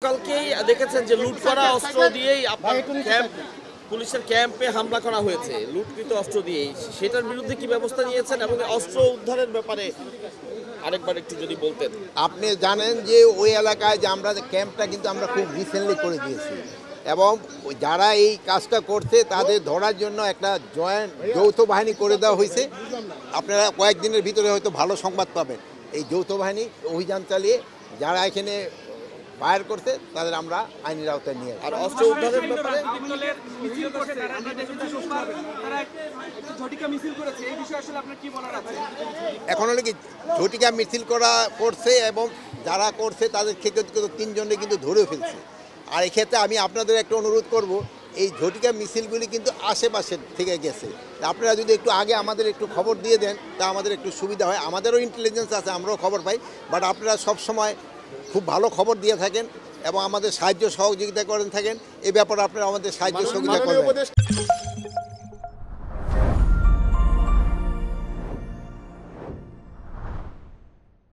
গতকালকেই দেখেছেন যে লুট করা অস্ত্র দিয়েই আপনার ক্যাম্প পুলিশের ক্যাম্পে হামলা করা হয়েছে লুটকৃত অস্ত্র দিয়েই, সেটার বিরুদ্ধে কি ব্যবস্থা নিয়েছেন এবং অস্ত্র উদ্ধারের ব্যাপারে আরেকবার একটু যদি বলতেন। আপনি জানেন যে ওই এলাকায় যে আমরা ক্যাম্পটা কিন্তু আমরা খুব রিসেন্টলি করে দিয়েছি এবং যারা এই কাজটা করছে তাদের ধরার জন্য একটা যৌথ বাহিনী করে দেওয়া হয়েছে। আপনারা কয়েকদিনের ভিতরে হয়তো ভালো সংবাদ পাবেন। এই যৌথ বাহিনী অভিযান চালিয়ে যারা এখানে ফায়ার করছে তাদের আমরা আইনের আওতায় নিয়ে আর অস্ত্র উদ্ধারের ব্যাপারে এখন হলে কি ঝটিকা মিছিল করছে এবং যারা করছে তাদের থেকে তিনজনে কিন্তু ধরেও ফেলছে। আর এক্ষেত্রে আমি আপনাদের একটা অনুরোধ করব, এই ঝটিকা মিছিলগুলি কিন্তু আশেপাশের থেকে গেছে। আপনারা যদি একটু আগে আমাদের একটু খবর দিয়ে দেন তা আমাদের একটু সুবিধা হয়। আমাদেরও ইন্টেলিজেন্স আছে, আমরাও খবর পাই, বাট আপনারা সবসময় খুব ভালো খবর দিয়ে থাকেন এবং আমাদের সাহায্য সহযোগিতা করেন থাকেন। এই ব্যাপারে আপনারা আমাদের সাহায্য সহযোগিতা করবেন।